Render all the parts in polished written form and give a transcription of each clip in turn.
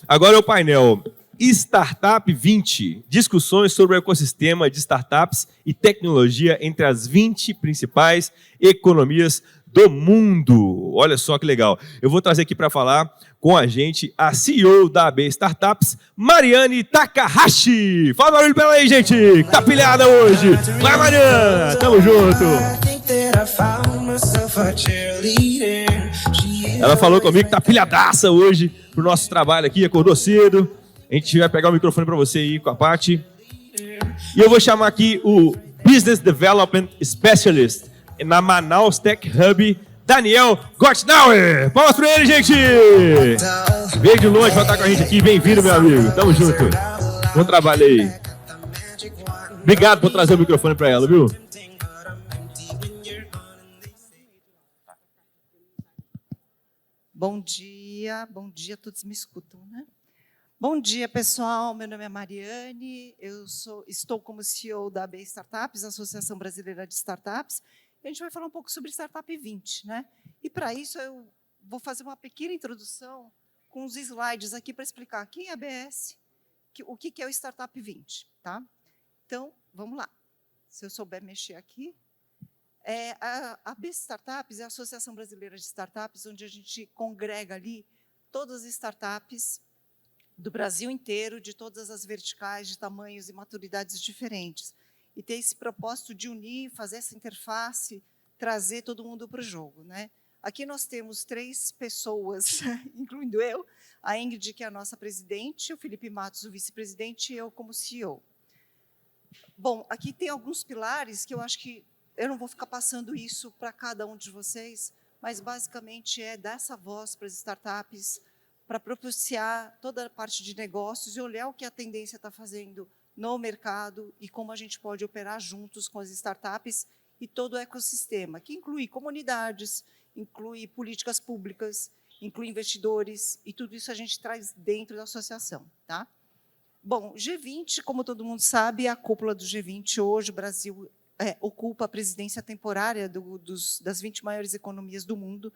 Agora é o painel Startup 20, discussões sobre o ecossistema de startups e tecnologia entre as 20 principais economias do mundo. Olha só que legal. Eu vou trazer aqui para falar com a gente a CEO da AB Startups, Mariane Takahashi. Fala barulho pra ela aí, gente, que tá pilhada hoje. Vai, Mariana, tamo junto. Ela falou comigo que tá pilhadaça hoje pro nosso trabalho aqui, acordou cedo. A gente vai pegar o microfone para você aí com a Paty. E eu vou chamar aqui o Business Development Specialist na Manaus Tech Hub, Daniel Gottnauer. Palmas para ele, gente! Veio de longe para estar com a gente aqui. Bem-vindo, meu amigo. Tamo junto. Bom trabalho aí. Obrigado por trazer o microfone para ela, viu? Bom dia, todos me escutam, né? Bom dia, pessoal. Meu nome é Mariane, estou como CEO da AB Startups, Associação Brasileira de Startups. E a gente vai falar um pouco sobre Startup 20, né? E para isso eu vou fazer uma pequena introdução com uns slides aqui para explicar quem é a ABS, o que é o Startup 20, tá? Então, vamos lá. Se eu souber mexer aqui. A AB Startups é a Associação Brasileira de Startups, onde a gente congrega ali todas as startups do Brasil inteiro, de todas as verticais, de tamanhos e maturidades diferentes. E ter esse propósito de unir, fazer essa interface, trazer todo mundo para o jogo, né? Aqui nós temos 3 pessoas, incluindo eu, a Ingrid, que é a nossa presidente, o Felipe Matos, o vice-presidente, e eu como CEO. Bom, aqui tem alguns pilares que eu acho que eu não vou ficar passando isso para cada um de vocês, mas basicamente é dar essa voz para as startups, para propiciar toda a parte de negócios e olhar o que a tendência está fazendo no mercado e como a gente pode operar juntos com as startups e todo o ecossistema, que inclui comunidades, inclui políticas públicas, inclui investidores, e tudo isso a gente traz dentro da associação, tá? Bom, G20, como todo mundo sabe, é a cúpula do G20 hoje, o Brasil ocupa a presidência temporária das 20 maiores economias do mundo,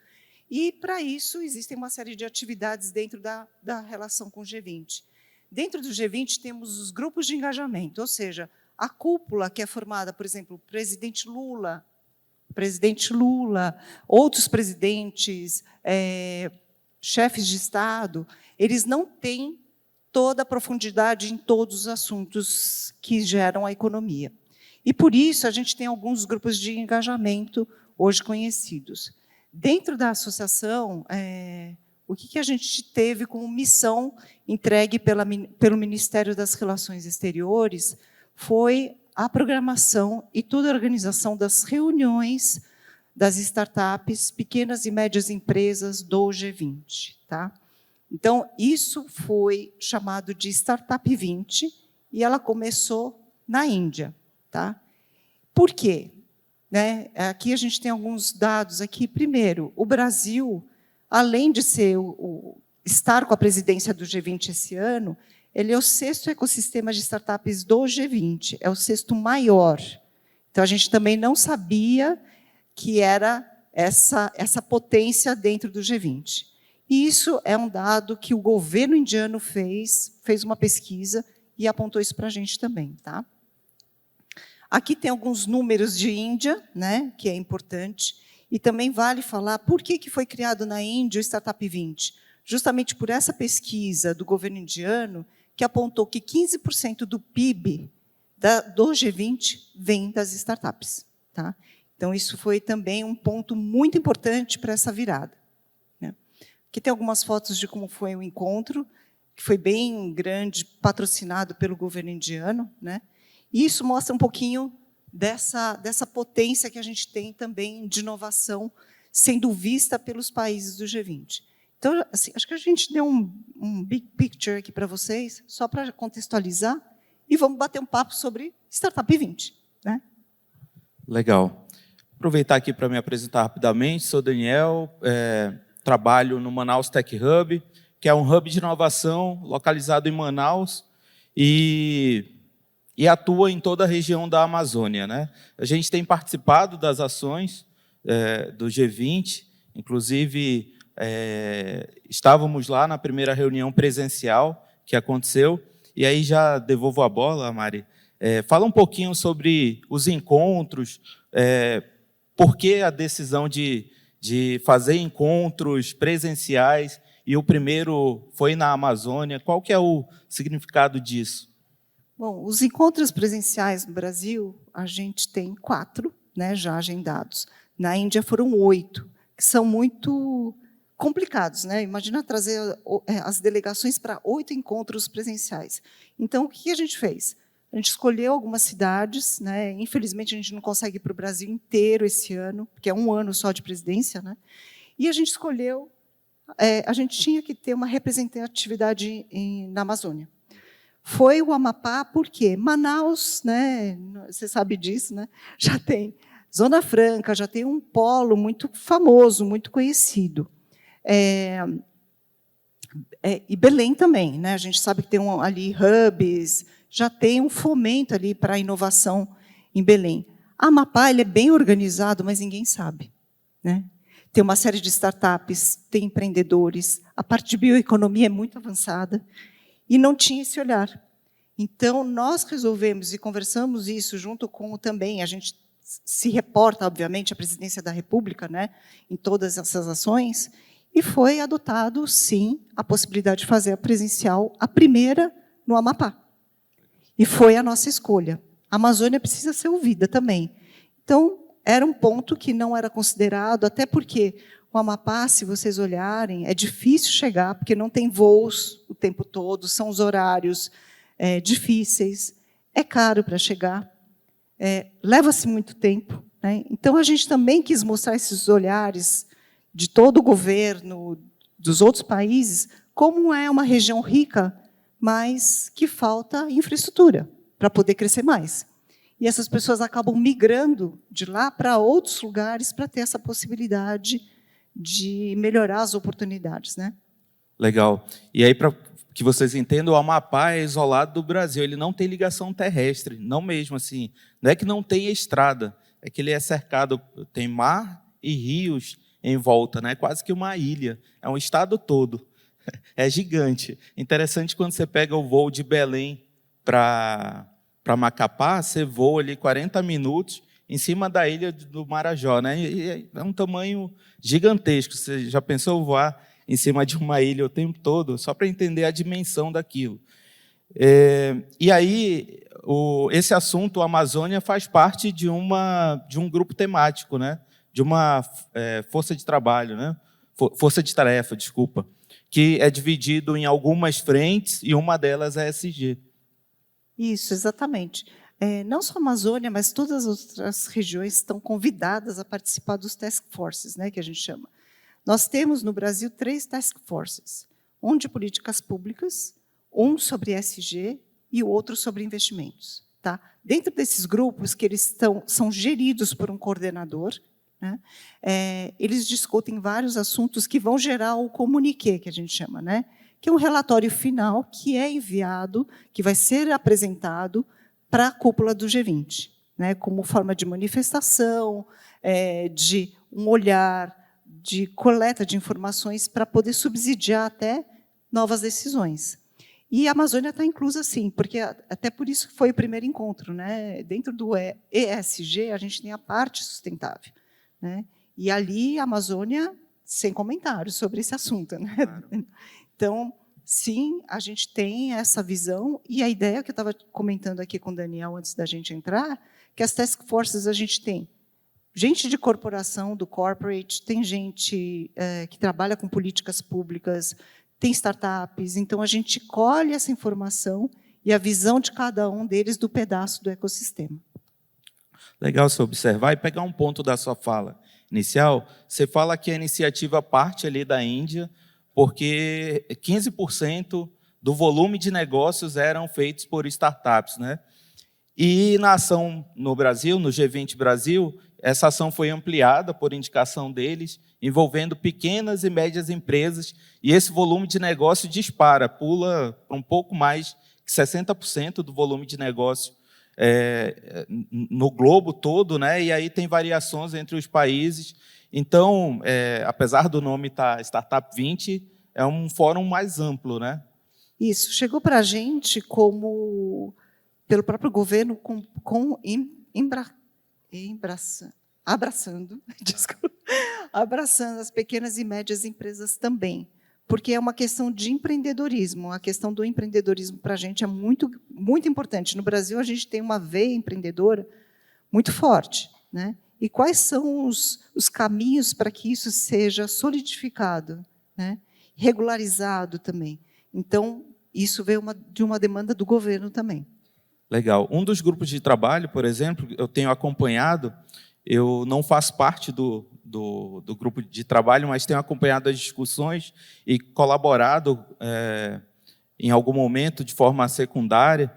e, para isso, existem uma série de atividades dentro da relação com o G20. Dentro do G20, temos os grupos de engajamento, ou seja, a cúpula, que é formada, por exemplo, presidente Lula, outros presidentes, chefes de Estado, eles não têm toda a profundidade em todos os assuntos que geram a economia. E, por isso, a gente tem alguns grupos de engajamento hoje conhecidos. Dentro da associação, o que a gente teve como missão entregue pelo Ministério das Relações Exteriores foi a programação e toda a organização das reuniões das startups, pequenas e médias empresas do G20. Tá? Então, isso foi chamado de Startup 20 e ela começou na Índia. Tá? Por quê? Né? Aqui a gente tem alguns dados aqui. Primeiro, o Brasil, além de estar com a presidência do G20 esse ano, ele é o 6º ecossistema de startups do G20, é o 6º maior. Então, a gente também não sabia que era essa potência dentro do G20. E isso é um dado que o governo indiano fez uma pesquisa e apontou isso para a gente também. Tá? Aqui tem alguns números de Índia, né, que é importante, e também vale falar por que foi criado na Índia o Startup 20. Justamente por essa pesquisa do governo indiano, que apontou que 15% do PIB do G20 vem das startups. Tá? Então, isso foi também um ponto muito importante para essa virada. Né? Aqui tem algumas fotos de como foi o encontro, que foi bem grande, patrocinado pelo governo indiano, né? E isso mostra um pouquinho dessa potência que a gente tem também de inovação, sendo vista pelos países do G20. Então, assim, acho que a gente deu um big picture aqui para vocês, só para contextualizar, e vamos bater um papo sobre Startup 20. Né? Legal. Aproveitar aqui para me apresentar rapidamente. Sou Daniel, trabalho no Manaus Tech Hub, que é um hub de inovação localizado em Manaus, e atua em toda a região da Amazônia. Né? A gente tem participado das ações do G20, inclusive estávamos lá na primeira reunião presencial que aconteceu, e aí já devolvo a bola, Mari. Fala um pouquinho sobre os encontros, por que a decisão de fazer encontros presenciais, e o primeiro foi na Amazônia. Qual que é o significado disso? Bom, os encontros presenciais no Brasil, a gente tem 4, né, já agendados. Na Índia foram 8, que são muito complicados, né? Imagina trazer as delegações para 8 encontros presenciais. Então, o que a gente fez? A gente escolheu algumas cidades, né? Infelizmente, a gente não consegue ir para o Brasil inteiro esse ano, porque é um ano só de presidência, né? E a gente escolheu, a gente tinha que ter uma representatividade na Amazônia. Foi o Amapá, porque Manaus, né? Você sabe disso, né? Já tem Zona Franca, já tem um polo muito famoso, muito conhecido. E Belém também, né? A gente sabe que tem ali hubs, já tem um fomento ali para a inovação em Belém. Amapá ele é bem organizado, mas ninguém sabe, né? Tem uma série de startups, tem empreendedores, a parte de bioeconomia é muito avançada, e não tinha esse olhar. Então, nós resolvemos, e conversamos isso junto com também, a gente se reporta, obviamente, à Presidência da República, né, em todas essas ações, e foi adotado, sim, a possibilidade de fazer a presencial, a primeira no Amapá. E foi a nossa escolha. A Amazônia precisa ser ouvida também. Então, era um ponto que não era considerado, até porque o Amapá, se vocês olharem, é difícil chegar, porque não tem voos o tempo todo, são os horários difíceis, é caro para chegar, leva-se muito tempo, né? Então, a gente também quis mostrar esses olhares de todo o governo, dos outros países, como é uma região rica, mas que falta infraestrutura para poder crescer mais. E essas pessoas acabam migrando de lá para outros lugares para ter essa possibilidade de melhorar as oportunidades, né? Legal. E aí, para que vocês entendam, o Amapá é isolado do Brasil, ele não tem ligação terrestre, não mesmo assim. Não é que não tem estrada, é que ele é cercado, tem mar e rios em volta, né? Quase que uma ilha, é um estado todo, é gigante. Interessante quando você pega o voo de Belém para Macapá, você voa ali 40 minutos em cima da ilha do Marajó, né? E é um tamanho gigantesco. Você já pensou voar em cima de uma ilha o tempo todo, só para entender a dimensão daquilo? E aí, esse assunto, a Amazônia, faz parte de um grupo temático, né? De uma força de trabalho, né? Força de tarefa, desculpa, que é dividido em algumas frentes e uma delas é a ESG. Isso, exatamente. Não só a Amazônia, mas todas as outras regiões estão convidadas a participar dos task forces, né, que a gente chama. Nós temos no Brasil 3 task forces, um de políticas públicas, um sobre ESG e o outro sobre investimentos. Tá? Dentro desses grupos, que eles são geridos por um coordenador, né, eles discutem vários assuntos que vão gerar o comuniqué, que a gente chama, né, que é um relatório final que é enviado, que vai ser apresentado para a cúpula do G20, né, como forma de manifestação, de um olhar, de coleta de informações para poder subsidiar até novas decisões. E a Amazônia está inclusa, sim, porque até por isso foi o primeiro encontro, né? Dentro do ESG, a gente tem a parte sustentável, né? E ali, a Amazônia, sem comentários sobre esse assunto, né? Claro. Então, sim, a gente tem essa visão, e a ideia que eu estava comentando aqui com o Daniel antes da gente entrar, que as task forces a gente tem gente de corporação, do corporate, tem gente que trabalha com políticas públicas, tem startups, então a gente colhe essa informação e a visão de cada um deles do pedaço do ecossistema. Legal você observar e pegar um ponto da sua fala inicial. Você fala que a iniciativa parte ali da Índia, porque 15% do volume de negócios eram feitos por startups, né? E na ação no Brasil, no G20 Brasil, essa ação foi ampliada por indicação deles, envolvendo pequenas e médias empresas, e esse volume de negócio dispara, pula para um pouco mais que 60% do volume de negócio no globo todo, né? E aí tem variações entre os países, Então, apesar do nome estar Startup 20, é um fórum mais amplo, né? Isso, chegou para a gente como, pelo próprio governo, abraçando, desculpa, abraçando as pequenas e médias empresas também, porque é uma questão de empreendedorismo. A questão do empreendedorismo para a gente é muito, muito importante. No Brasil, a gente tem uma veia empreendedora muito forte, né? E quais são os caminhos para que isso seja solidificado, né? Regularizado também? Então, isso veio de uma demanda do governo também. Legal. Um dos grupos de trabalho, por exemplo, eu tenho acompanhado, eu não faço parte do grupo de trabalho, mas tenho acompanhado as discussões e colaborado em algum momento de forma secundária.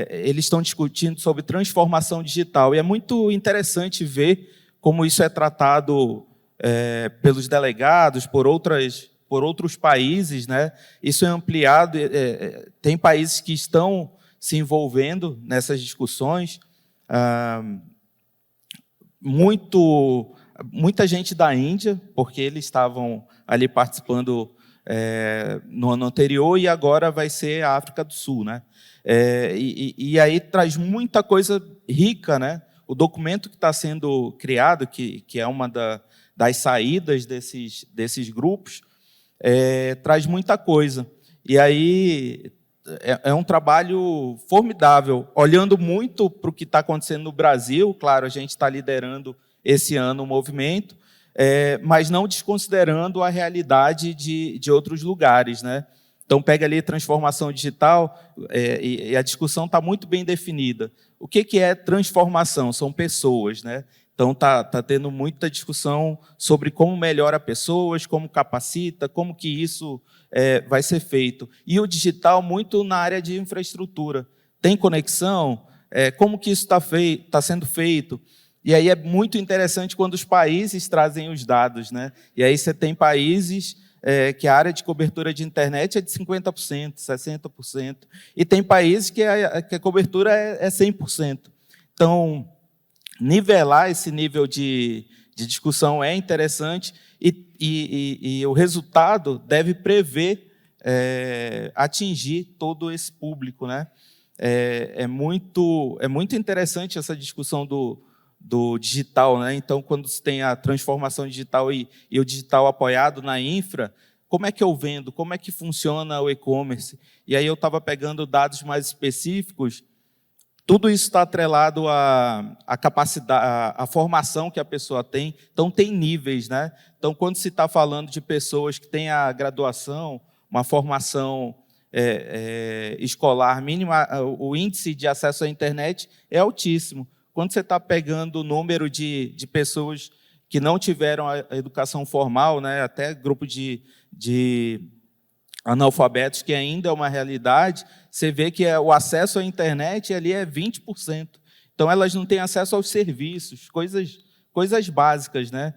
Eles estão discutindo sobre transformação digital, e é muito interessante ver como isso é tratado pelos delegados, por outros países, né? Isso é ampliado, tem países que estão se envolvendo nessas discussões. Muita gente da Índia, porque eles estavam ali participando no ano anterior, e agora vai ser a África do Sul, né? E aí traz muita coisa rica, né? O documento que está sendo criado, que é uma das saídas desses grupos, traz muita coisa. E aí é um trabalho formidável, olhando muito para o que está acontecendo no Brasil. Claro, a gente está liderando esse ano o movimento, mas não desconsiderando a realidade de outros lugares, né? Então, pega ali transformação digital, e a discussão está muito bem definida. O que é transformação? São pessoas, né? Então, está tendo muita discussão sobre como melhora pessoas, como capacita, como que isso vai ser feito. E o digital, muito na área de infraestrutura. Tem conexão? Como que isso está sendo feito? E aí é muito interessante quando os países trazem os dados, né? E aí você tem países que a área de cobertura de internet é de 50%, 60%. E tem países que a cobertura é 100%. Então, nivelar esse nível de discussão é interessante, e o resultado deve prever atingir todo esse público, né? É muito interessante essa discussão do digital, né? Então, quando se tem a transformação digital e o digital apoiado na infra, como é que eu vendo? Como é que funciona o e-commerce? E aí eu estava pegando dados mais específicos. Tudo isso está atrelado à capacidade, à formação que a pessoa tem. Então, tem níveis, né? Então, quando se está falando de pessoas que têm a graduação, uma formação escolar mínima, o índice de acesso à internet é altíssimo. Quando você está pegando o número de pessoas que não tiveram a educação formal, né? Até grupo de analfabetos, que ainda é uma realidade, você vê que o acesso à internet ali é 20%. Então, elas não têm acesso aos serviços, coisas básicas, né?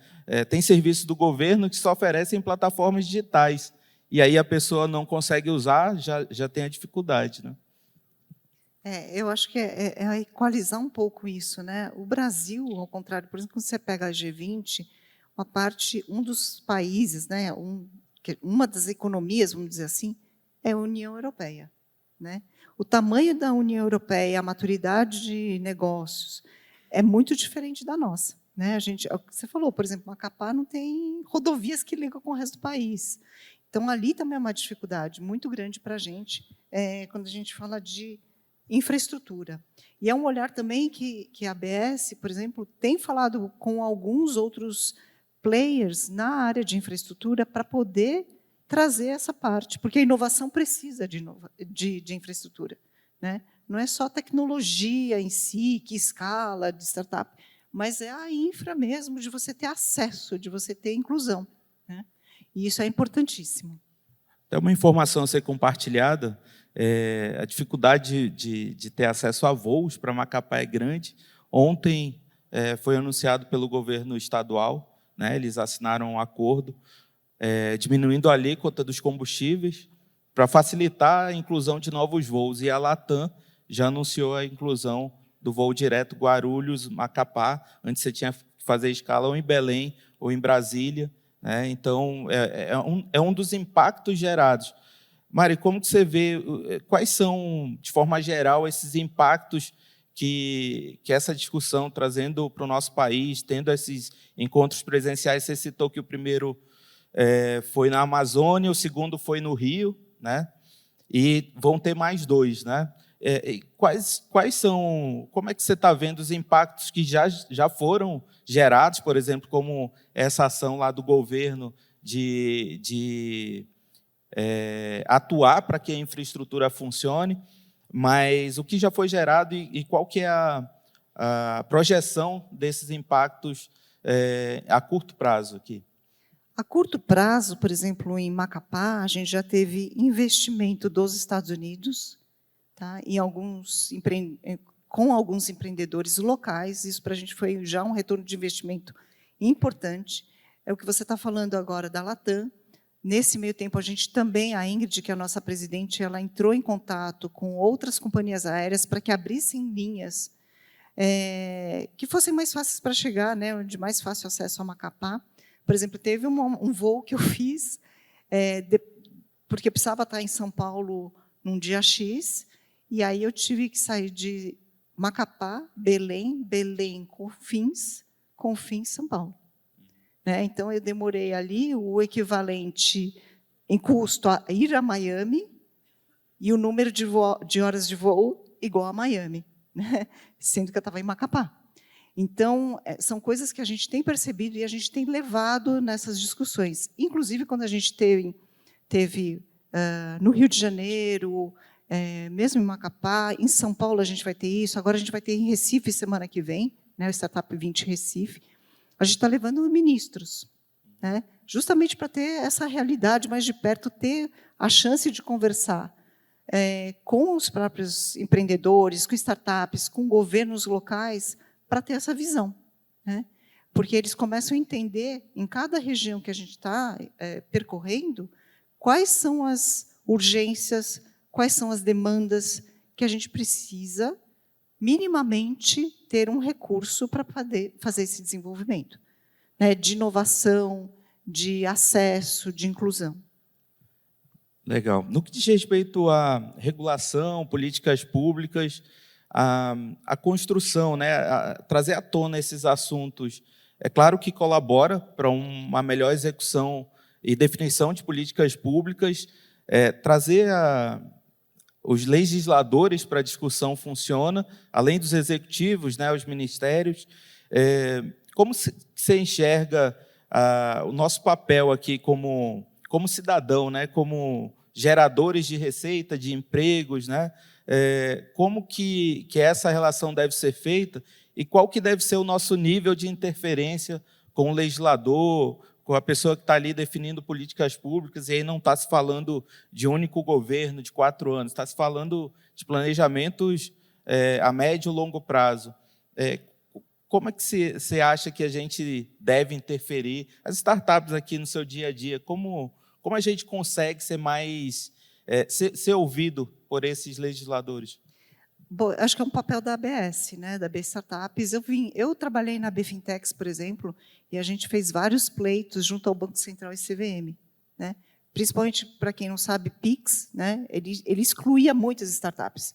Tem serviços do governo que só oferecem plataformas digitais, e aí a pessoa não consegue usar, já tem a dificuldade, né? Eu acho que é equalizar um pouco isso, né? O Brasil, ao contrário, por exemplo, quando você pega a G20, um dos países, né? Uma das economias, vamos dizer assim, é a União Europeia, né? O tamanho da União Europeia, a maturidade de negócios é muito diferente da nossa, né? Você falou, por exemplo, Macapá não tem rodovias que ligam com o resto do país. Então, ali também é uma dificuldade muito grande para a gente, quando a gente fala de infraestrutura. E é um olhar também que a ABS, por exemplo, tem falado com alguns outros players na área de infraestrutura para poder trazer essa parte, porque a inovação precisa de infraestrutura, né? Não é só tecnologia em si, que escala de startup, mas é a infra mesmo, de você ter acesso, de você ter inclusão, né? E isso é importantíssimo. É uma informação a ser compartilhada. A dificuldade de ter acesso a voos para Macapá é grande. Ontem foi anunciado pelo governo estadual, né? Eles assinaram um acordo diminuindo a alíquota dos combustíveis para facilitar a inclusão de novos voos. E a Latam já anunciou a inclusão do voo direto Guarulhos-Macapá. Antes você tinha fazer escala ou em Belém ou em Brasília, né? Então, é um dos impactos gerados. Mari, como que você vê, quais são, de forma geral, esses impactos que essa discussão, trazendo para o nosso país, tendo esses encontros presenciais? Você citou que o primeiro foi na Amazônia, o segundo foi no Rio, né? E vão ter mais 2, né? Quais são, como é que você está vendo os impactos que já foram gerados, por exemplo, como essa ação lá do governo de atuar para que a infraestrutura funcione, mas o que já foi gerado e qual que é a projeção desses impactos a curto prazo aqui? A curto prazo, por exemplo, em Macapá, a gente já teve investimento dos Estados Unidos, tá? Com alguns empreendedores locais. Isso para a gente foi já um retorno de investimento importante. É o que você está falando agora da Latam. Nesse meio tempo, a gente também, a Ingrid, que é a nossa presidente, ela entrou em contato com outras companhias aéreas para que abrissem linhas que fossem mais fáceis para chegar, né, de mais fácil acesso a Macapá. Por exemplo, teve um voo que eu fiz, porque eu precisava estar em São Paulo num dia X, e aí eu tive que sair de Macapá, Belém, Confins, São Paulo. Né? Então, eu demorei ali o equivalente em custo a ir a Miami e o número de horas de voo igual a Miami, né? Sendo que eu estava em Macapá. Então, são coisas que a gente tem percebido e a gente tem levado nessas discussões. Inclusive, quando a gente teve no Rio de Janeiro, mesmo em Macapá, em São Paulo a gente vai ter isso, agora a gente vai ter em Recife semana que vem, né, o Startup 20 Recife. A gente está levando ministros, né, justamente para ter essa realidade mais de perto, ter a chance de conversar com os próprios empreendedores, com startups, com governos locais, para ter essa visão, né? Porque eles começam a entender, em cada região que a gente está percorrendo, quais são as urgências, quais são as demandas que a gente precisa, minimamente, ter um recurso para fazer esse desenvolvimento, né, de inovação, de acesso, de inclusão. Legal. No que diz respeito à regulação, políticas públicas, a construção, né, trazer à tona esses assuntos, é claro que colabora para uma melhor execução e definição de políticas públicas, trazer os legisladores para a discussão funciona, além dos executivos, né, os ministérios. Como você enxerga o nosso papel aqui como cidadão, né, como geradores de receita, de empregos, né? Como que essa relação deve ser feita e qual que deve ser o nosso nível de interferência com o legislador, com a pessoa que está ali definindo políticas públicas, e aí não está se falando de único governo de 4 anos, está se falando de planejamentos a médio e longo prazo. Como é que você acha que a gente deve interferir? As startups aqui no seu dia a dia, como a gente consegue ser mais ser ouvido por esses legisladores? Bom, acho que é um papel da ABS, né, da AB Startups. Eu trabalhei na AB Fintechs, por exemplo, e a gente fez vários pleitos junto ao Banco Central e CVM, né? Principalmente, para quem não sabe, PIX, né, ele excluía muitas startups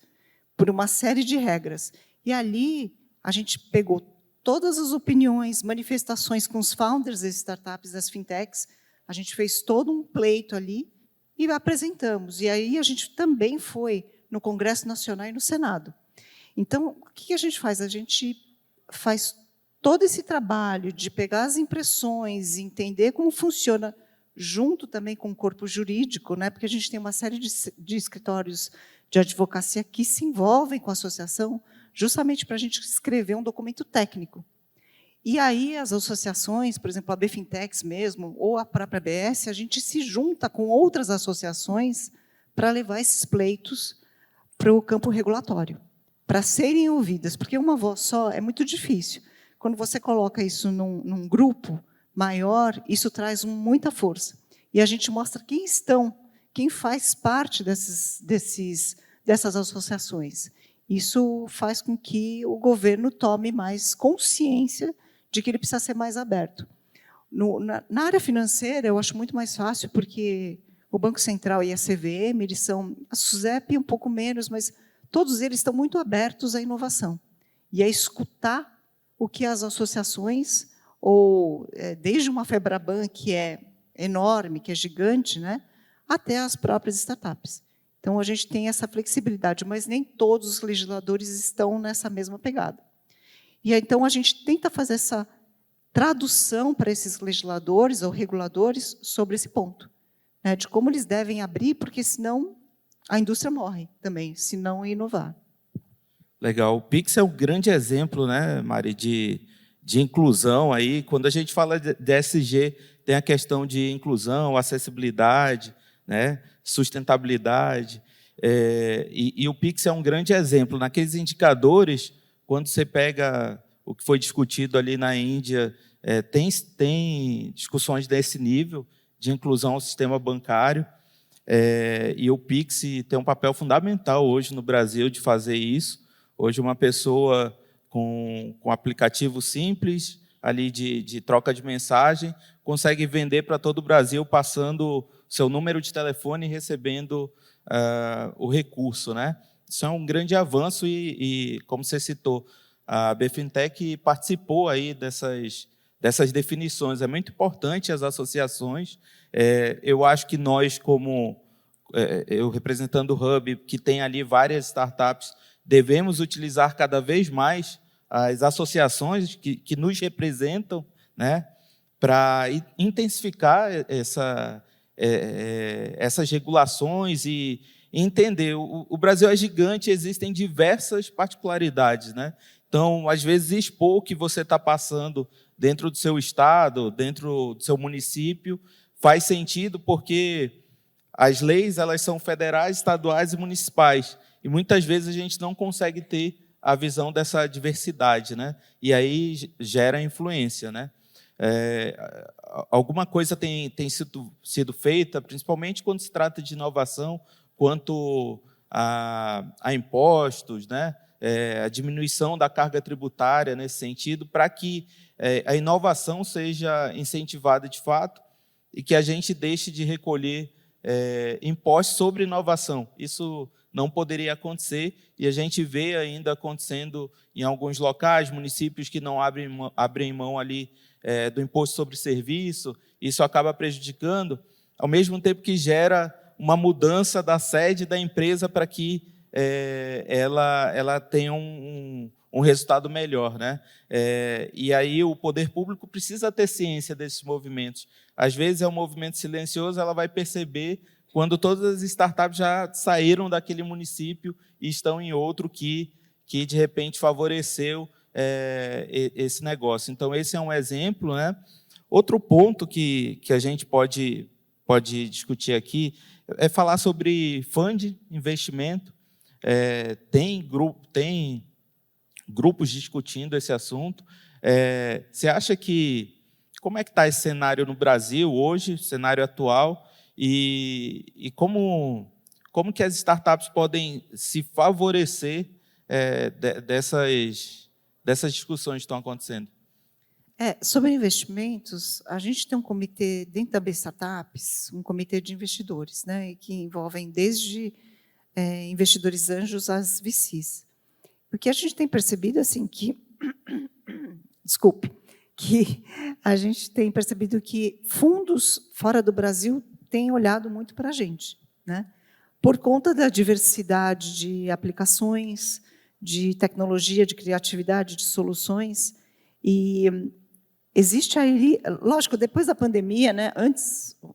por uma série de regras. E ali a gente pegou todas as opiniões, manifestações com os founders das startups, das fintechs, a gente fez todo um pleito ali e apresentamos. E aí a gente também foi no Congresso Nacional e no Senado. Então, o que a gente faz? A gente faz todo esse trabalho de pegar as impressões, entender como funciona, junto também com o corpo jurídico, né? Porque a gente tem uma série de escritórios de advocacia que se envolvem com a associação, justamente para a gente escrever um documento técnico. E aí as associações, por exemplo, a AB Fintechs mesmo, ou a própria ABS, a gente se junta com outras associações para levar esses pleitos para o campo regulatório, para serem ouvidas, porque uma voz só é muito difícil. Quando você coloca isso num grupo maior, isso traz muita força. E a gente mostra quem faz parte dessas associações. Isso faz com que o governo tome mais consciência de que ele precisa ser mais aberto. Na área financeira, eu acho muito mais fácil, porque o Banco Central e a CVM, eles são, a SUSEP um pouco menos, mas todos eles estão muito abertos à inovação e a escutar o que as associações, ou desde uma Febraban, que é enorme, que é gigante, né, até as próprias startups. Então, a gente tem essa flexibilidade, mas nem todos os legisladores estão nessa mesma pegada. E então a gente tenta fazer essa tradução para esses legisladores ou reguladores sobre esse ponto, né, de como eles devem abrir, porque senão a indústria morre também, se não inovar. Legal. O Pix é um grande exemplo, né, Mari, de inclusão. Aí, quando a gente fala de ESG, tem a questão de inclusão, acessibilidade, né, sustentabilidade. E o Pix é um grande exemplo. Naqueles indicadores, quando você pega o que foi discutido ali na Índia, tem discussões desse nível de inclusão ao sistema bancário, e o Pix tem um papel fundamental hoje no Brasil de fazer isso. Hoje, uma pessoa com aplicativo simples ali de troca de mensagem consegue vender para todo o Brasil, passando seu número de telefone e recebendo o recurso, né? Isso é um grande avanço e como você citou, a BFintech participou aí dessas definições. É muito importante as associações. Eu acho que nós, eu representando o Hub, que tem ali várias startups, devemos utilizar cada vez mais as associações que nos representam, né, para intensificar essas regulações e entender. O Brasil é gigante, existem diversas particularidades, né? Então, às vezes, expor o que você está passando dentro do seu estado, dentro do seu município, faz sentido, porque as leis, elas são federais, estaduais e municipais, e muitas vezes a gente não consegue ter a visão dessa diversidade, né? E aí gera influência, né? Alguma coisa tem sido feita, principalmente quando se trata de inovação, quanto a impostos, né? A diminuição da carga tributária nesse sentido, para que a inovação seja incentivada de fato e que a gente deixe de recolher impostos sobre inovação. Isso não poderia acontecer, e a gente vê ainda acontecendo em alguns locais, municípios que não abrem mão ali do imposto sobre serviço. Isso acaba prejudicando, ao mesmo tempo que gera uma mudança da sede da empresa para que ela tenha um resultado melhor, né? E aí o poder público precisa ter ciência desses movimentos. Às vezes é um movimento silencioso, ela vai perceber quando todas as startups já saíram daquele município e estão em outro que de repente favoreceu esse negócio. Então, esse é um exemplo, né? Outro ponto que a gente pode discutir aqui é falar sobre fundo, investimento. Tem grupos discutindo esse assunto. Você acha que... Como é que está esse cenário no Brasil hoje, cenário atual, e como que as startups podem se favorecer dessas discussões que estão acontecendo? Sobre investimentos, a gente tem um comitê dentro da B-Startups, um comitê de investidores, né, que envolvem desde investidores anjos às VCs. Porque a gente tem percebido assim que, que a gente tem percebido que fundos fora do Brasil têm olhado muito para a gente, né? Por conta da diversidade de aplicações, de tecnologia, de criatividade, de soluções. E existe aí, lógico, depois da pandemia, né?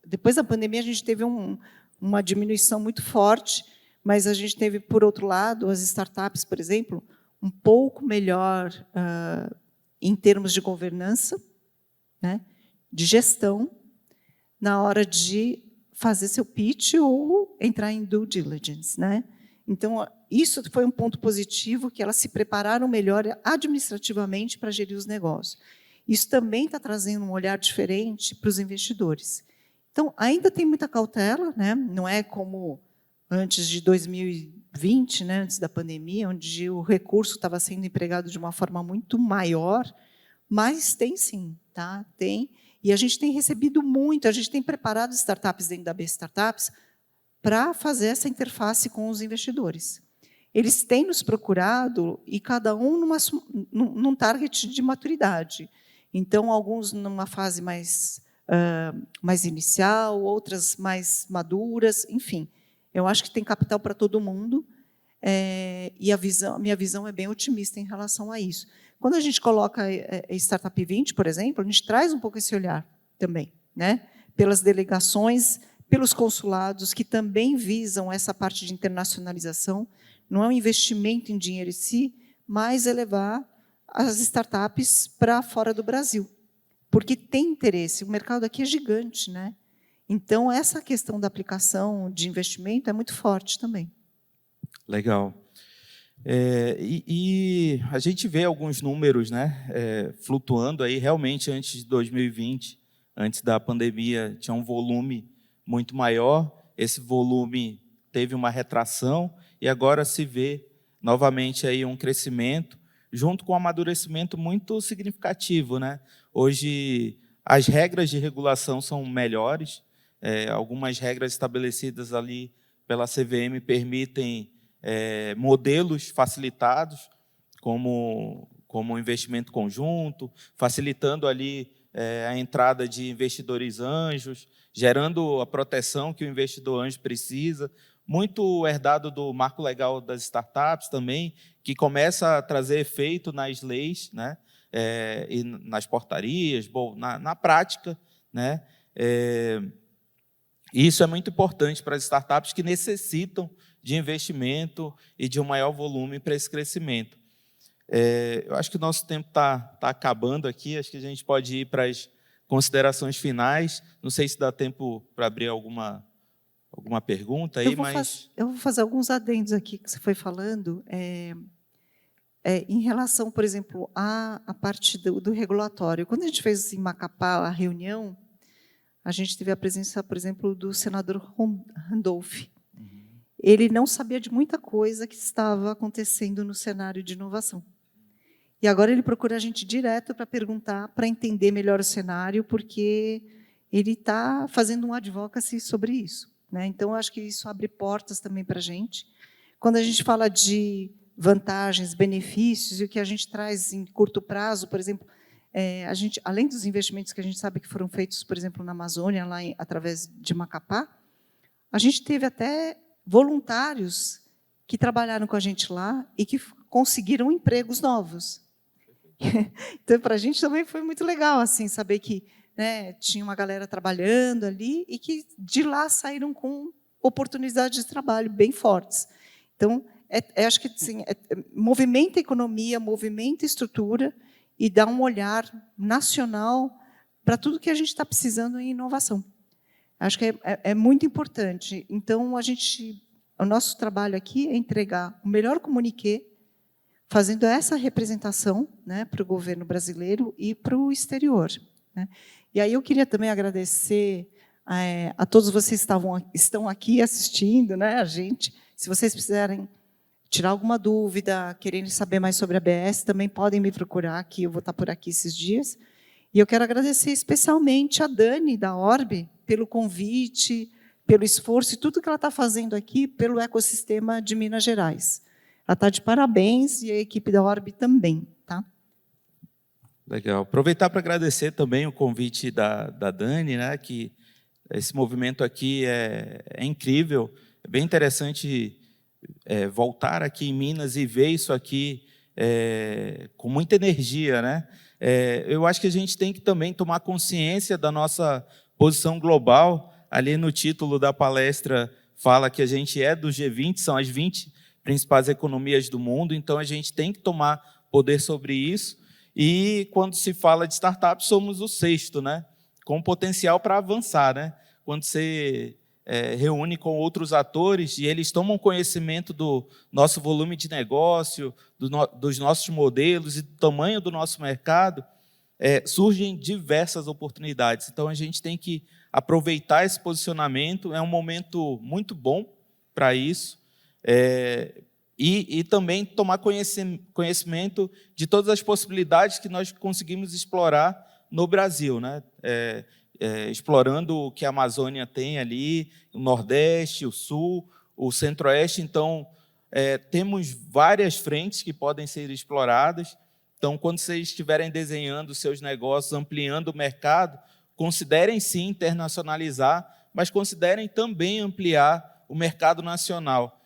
Depois da pandemia, a gente teve uma diminuição muito forte, mas a gente teve, por outro lado, as startups, por exemplo, um pouco melhor em termos de governança, né? De gestão, na hora de fazer seu pitch ou entrar em due diligence, né? Então, isso foi um ponto positivo, que elas se prepararam melhor administrativamente para gerir os negócios. Isso também está trazendo um olhar diferente para os investidores. Então, ainda tem muita cautela, né? Não é como antes de 2020, né? Antes da pandemia, onde o recurso estava sendo empregado de uma forma muito maior, Mas tem sim, tá? Tem. E a gente tem recebido muito, a gente tem preparado startups dentro da B Startups para fazer essa interface com os investidores. Eles têm nos procurado, e cada um num target de maturidade. Então, alguns numa fase mais inicial, outras mais maduras, enfim. Eu acho que tem capital para todo mundo, e minha visão é bem otimista em relação a isso. Quando a gente coloca Startup 20, por exemplo, a gente traz um pouco esse olhar também, né? Pelas delegações, pelos consulados, que também visam essa parte de internacionalização. Não é um investimento em dinheiro em si, mas é levar as startups para fora do Brasil. Porque tem interesse, o mercado aqui é gigante, né? Então, essa questão da aplicação de investimento é muito forte também. Legal. E a gente vê alguns números, né, flutuando aí. Realmente, antes de 2020, antes da pandemia, tinha um volume muito maior. Esse volume teve uma retração e agora se vê novamente aí um crescimento, junto com um amadurecimento muito significativo, né? Hoje, as regras de regulação são melhores. Algumas regras estabelecidas ali pela CVM permitem modelos facilitados, como investimento conjunto, facilitando ali a entrada de investidores anjos, gerando a proteção que o investidor anjo precisa, muito herdado do marco legal das startups também, que começa a trazer efeito nas leis, né, e nas portarias, na prática, né. Isso é muito importante para as startups que necessitam de investimento e de um maior volume para esse crescimento. Eu acho que o nosso tempo está acabando aqui, acho que a gente pode ir para as considerações finais. Não sei se dá tempo para abrir alguma pergunta aí, Eu vou fazer alguns adendos aqui que você foi falando. Em relação, por exemplo, à parte do regulatório. Quando a gente fez em Macapá a reunião, a gente teve a presença, por exemplo, do senador Randolph. Ele não sabia de muita coisa que estava acontecendo no cenário de inovação. E agora ele procura a gente direto para perguntar, para entender melhor o cenário, porque ele está fazendo um advocacy sobre isso, né? Então, eu acho que isso abre portas também para a gente. Quando a gente fala de vantagens, benefícios, e o que a gente traz em curto prazo, por exemplo, a gente, além dos investimentos que a gente sabe que foram feitos, por exemplo, na Amazônia, lá através de Macapá, a gente teve até voluntários que trabalharam com a gente lá e que conseguiram empregos novos. Então, para a gente também foi muito legal assim, saber que, né, tinha uma galera trabalhando ali e que de lá saíram com oportunidades de trabalho bem fortes. Então, acho que assim, movimenta a economia, movimenta a estrutura e dá um olhar nacional para tudo que a gente está precisando em inovação. Acho que é muito importante. Então, o nosso trabalho aqui é entregar o melhor comuniquê, fazendo essa representação, né, para o governo brasileiro e para o exterior, né? E aí eu queria também agradecer a todos vocês que estão aqui assistindo, né, a gente. Se vocês precisarem tirar alguma dúvida, querendo saber mais sobre a ABS, também podem me procurar, que eu vou estar por aqui esses dias. E eu quero agradecer especialmente a Dani, da Orbe, pelo convite, pelo esforço e tudo que ela está fazendo aqui pelo ecossistema de Minas Gerais. Ela está de parabéns, e a equipe da Orbe também. Tá? Legal. Aproveitar para agradecer também o convite da Dani, né, que esse movimento aqui é incrível, é bem interessante voltar aqui em Minas e ver isso aqui com muita energia, né? Eu acho que a gente tem que também tomar consciência da nossa posição global. Ali no título da palestra fala que a gente é do G20, são as 20 principais economias do mundo, então a gente tem que tomar poder sobre isso. E quando se fala de startups, somos o sexto, né? Com potencial para avançar, né? Quando você reúne com outros atores e eles tomam conhecimento do nosso volume de negócio, dos nossos modelos e do tamanho do nosso mercado, surgem diversas oportunidades. Então, a gente tem que aproveitar esse posicionamento, é um momento muito bom para isso, e também tomar conhecimento de todas as possibilidades que nós conseguimos explorar no Brasil, né? Explorando o que a Amazônia tem ali, o Nordeste, o Sul, o Centro-Oeste. Então, temos várias frentes que podem ser exploradas. Então, quando vocês estiverem desenhando seus negócios, ampliando o mercado, considerem sim internacionalizar, mas considerem também ampliar o mercado nacional.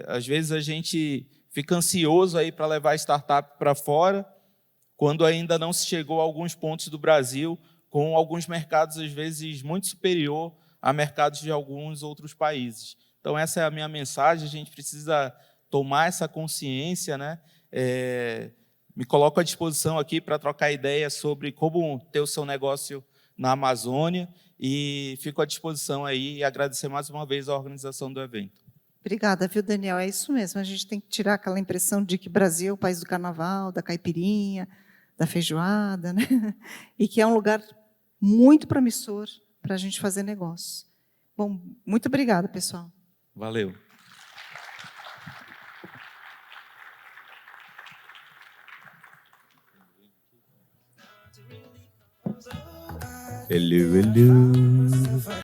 Às vezes a gente fica ansioso aí para levar a startup para fora, quando ainda não se chegou a alguns pontos do Brasil, com alguns mercados, às vezes, muito superior a mercados de alguns outros países. Então, essa é a minha mensagem, a gente precisa tomar essa consciência, né? Me coloco à disposição aqui para trocar ideias sobre como ter o seu negócio na Amazônia e fico à disposição aí e agradecer mais uma vez a organização do evento. Obrigada, viu, Daniel? É isso mesmo, a gente tem que tirar aquela impressão de que Brasil é o país do carnaval, da caipirinha, da feijoada, né? E que é um lugar muito promissor para a gente fazer negócio. Bom, muito obrigada, pessoal. Valeu. Hello, hello.